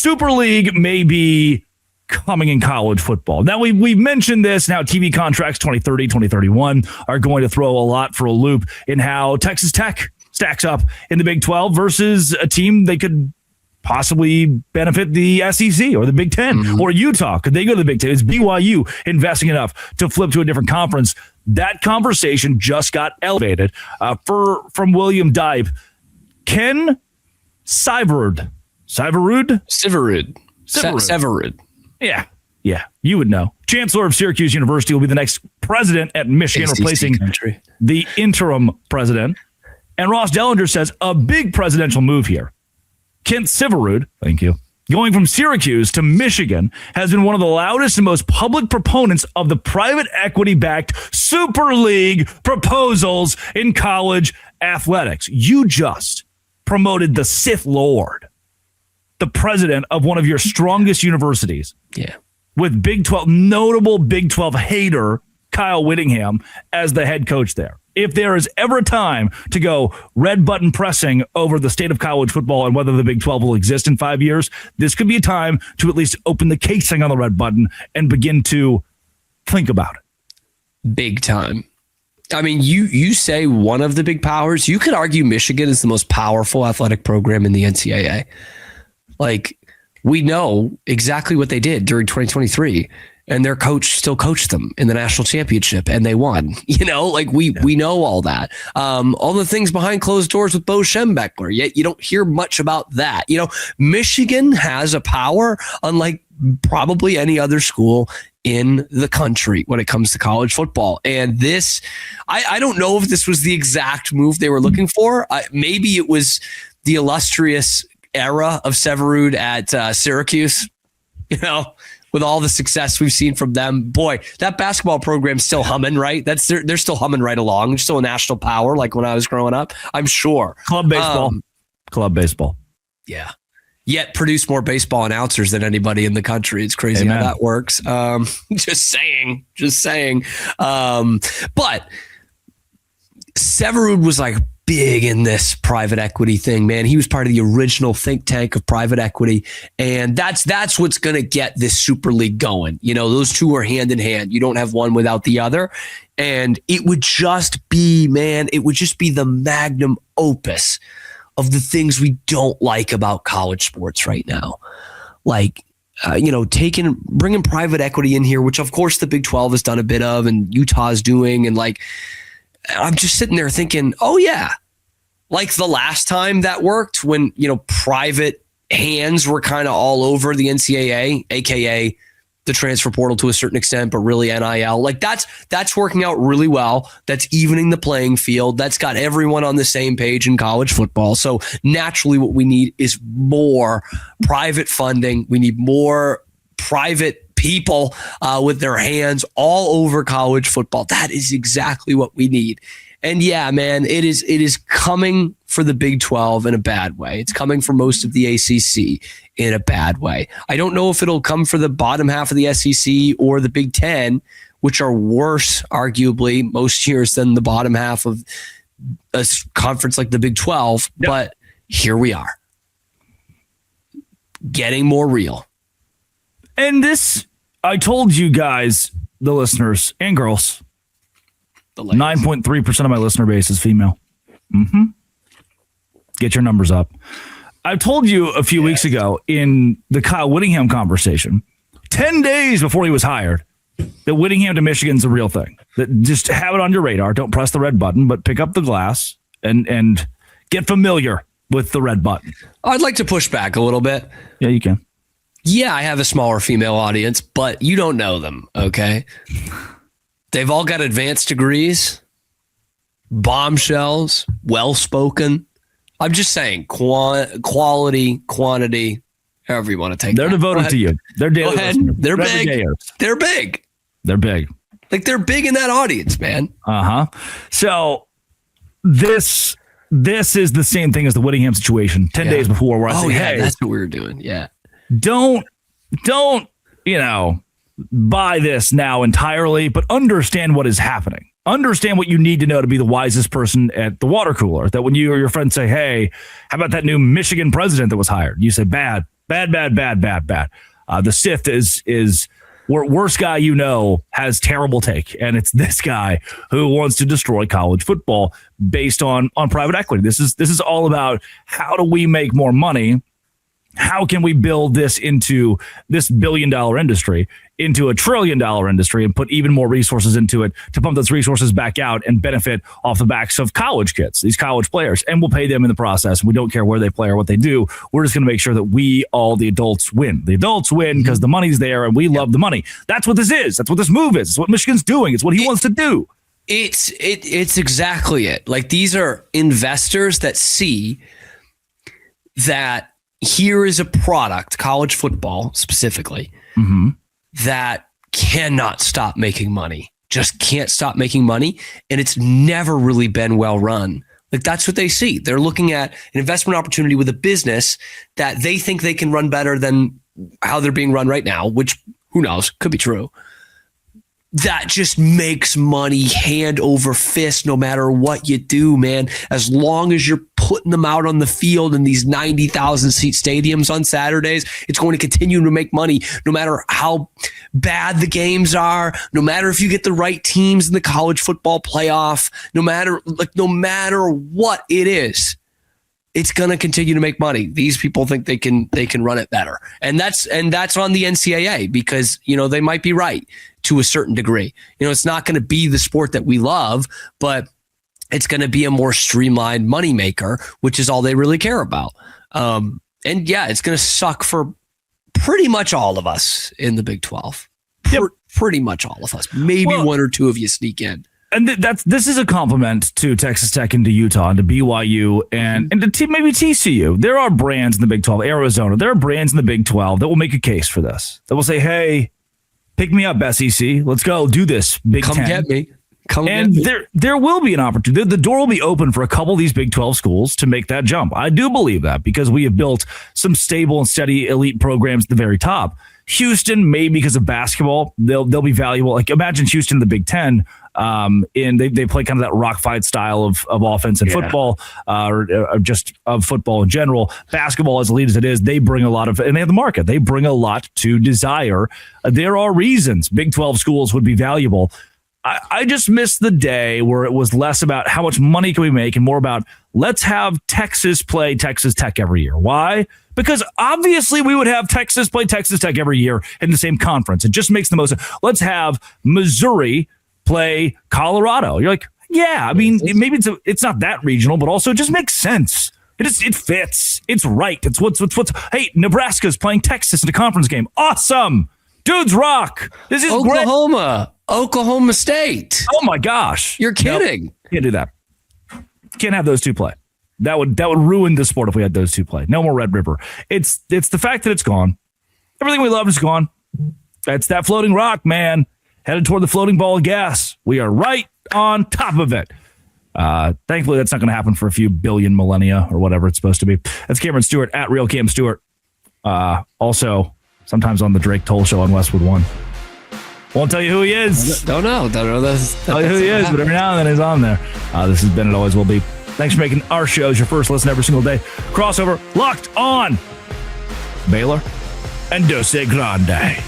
Super League may be coming in college football. Now, we mentioned this. Now, TV contracts 2030, 2031 are going to throw a lot for a loop in how Texas Tech stacks up in the Big 12 versus a team they could possibly benefit the SEC or the Big 10 or Utah. Could they go to the Big 10? Is BYU investing enough to flip to a different conference? That conversation just got elevated from William Dipe. Kent Syverud. Yeah, you would know. Chancellor of Syracuse University will be the next president at Michigan, replacing the interim president. And Ross Dellinger says a big presidential move here. Kent Syverud, thank you, going from Syracuse to Michigan, has been one of the loudest and most public proponents of the private equity-backed Super League proposals in college athletics. You just promoted the Sith Lord, the president of one of your strongest universities. Yeah. With Big 12, notable Big 12 hater Kyle Whittingham as the head coach there. If there is ever a time to go red button pressing over the state of college football and whether the Big 12 will exist in 5 years, this could be a time to at least open the casing on the red button and begin to think about it. Big time. I mean, you say one of the big powers. You could argue Michigan is the most powerful athletic program in the NCAA. Like, we know exactly what they did during 2023. And their coach still coached them in the national championship and they won. We know all that. All the things behind closed doors with Bo Schembechler, yet you don't hear much about that. Michigan has a power unlike probably any other school in the country when it comes to college football. And this, I don't know if this was the exact move they were looking for. Maybe it was the illustrious era of Syverud at Syracuse, with all the success we've seen from them. Boy, that basketball program's still humming, right? They're still humming right along. They're still a national power like when I was growing up, I'm sure. Club baseball. Yeah. Yet produce more baseball announcers than anybody in the country. It's crazy how that works. Just saying. But Syverud was like big in this private equity thing, man. He was part of the original think tank of private equity. And that's what's going to get this Super League going. Those two are hand in hand. You don't have one without the other. And it would just be the magnum opus of the things we don't like about college sports right now. Like, bringing private equity in here, which of course the Big 12 has done a bit of and Utah's doing. And I'm just sitting there thinking, oh yeah, like the last time that worked when, private hands were kind of all over the NCAA, AKA the transfer portal to a certain extent, but really NIL. Like that's working out really well. That's evening the playing field. That's got everyone on the same page in college football. So naturally what we need is more private funding. We need more private people with their hands all over college football. That is exactly what we need. And yeah, man, it is coming for the Big 12 in a bad way. It's coming for most of the ACC in a bad way. I don't know if it'll come for the bottom half of the SEC or the Big 10, which are worse, arguably, most years than the bottom half of a conference like the Big 12. Yep. But here we are, getting more real. And this, I told you guys, the listeners and girls, 9.3% of my listener base is female. Get your numbers up. I told you a few weeks ago in the Kyle Whittingham conversation, 10 days before he was hired, that Whittingham to Michigan's a real thing. That just have it on your radar. Don't press the red button, but pick up the glass and get familiar with the red button. I'd like to push back a little bit. Yeah, you can. Yeah, I have a smaller female audience, but you don't know them, okay? They've all got advanced degrees, bombshells, well-spoken. I'm just saying, quality, quantity, however you want to take They're devoted to you. They're daily listeners. They're big. They're big. They're big. Like, they're big in that audience, man. So this is the same thing as the Whittingham situation 10 days before where I say, hey, that's what we were doing. Yeah. Don't, buy this now entirely, but understand what is happening. Understand what you need to know to be the wisest person at the water cooler. That when you or your friends say, hey, how about that new Michigan president that was hired? You say, bad. Bad. The Sith is worst guy has terrible take, and it's this guy who wants to destroy college football based on private equity. This is all about how do we make more money. How can we build this into this $1 billion industry, into a $1 trillion industry, and put even more resources into it to pump those resources back out and benefit off the backs of college kids, these college players, and we'll pay them in the process. We don't care where they play or what they do. We're just going to make sure that we, all the adults, win. The adults win because the money's there and we love the money. That's what this is. That's what this move is. It's what Michigan's doing. It's what he wants to do. It's exactly it. Like, these are investors that see that here is a product, college football specifically, that cannot stop making money, just can't stop making money. And it's never really been well run. Like, that's what they see. They're looking at an investment opportunity with a business that they think they can run better than how they're being run right now, which, who knows, could be true. That just makes money hand over fist no matter what you do, man. As long as you're putting them out on the field in these 90,000 seat stadiums on Saturdays, it's going to continue to make money no matter how bad the games are, no matter if you get the right teams in the college football playoff, no matter what it is. It's going to continue to make money. These people think they can run it better. And that's on the NCAA because, they might be right to a certain degree. It's not going to be the sport that we love, but it's going to be a more streamlined moneymaker, which is all they really care about. And yeah, it's going to suck for pretty much all of us in the Big 12. Yep. Pretty much all of us. Maybe one or two of you sneak in. And this is a compliment to Texas Tech and to Utah and to BYU and to maybe TCU. There are brands in the Big 12, Arizona. There are brands in the Big 12 that will make a case for this. That will say, hey, pick me up, SEC. Let's go do this, Big 10. Come get me. And there will be an opportunity. The door will be open for a couple of these Big 12 schools to make that jump. I do believe that because we have built some stable and steady elite programs at the very top. Houston, maybe because of basketball, they'll be valuable. Like, imagine Houston in the Big 10. They play kind of that rock fight style of offense and football, or just of football in general. Basketball, as elite as it is, they bring a lot of, and they have the market. They bring a lot to desire. There are reasons Big 12 schools would be valuable. I just miss the day where it was less about how much money can we make and more about let's have Texas play Texas Tech every year. Why? Because obviously we would have Texas play Texas Tech every year in the same conference. It just makes the most. Let's have Missouri play Colorado. You're like, yeah, I mean, maybe it's not that regional, but also it just makes sense. It fits. It's right. It's what's. Hey, Nebraska's playing Texas in a conference game. Awesome. Dudes rock. This is Oklahoma State. Oh my gosh. You're kidding. No, can't do that. Can't have those two play. That would ruin the sport if we had those two play. No more Red River. It's the fact that it's gone. Everything we loved is gone. It's that floating rock, man. Headed toward the floating ball of gas. We are right on top of it. Thankfully, that's not going to happen for a few billion millennia or whatever it's supposed to be. That's Cameron Stewart at Real Cam Stewart. Also, sometimes on the Drake Toll Show on Westwood One. Won't tell you who he is. Don't know. Tell you who he is, but every now and then he's on there. This has been It Always Will Be. Thanks for making our shows your first listen every single day. Crossover, locked on. Baylor and Dose Grande.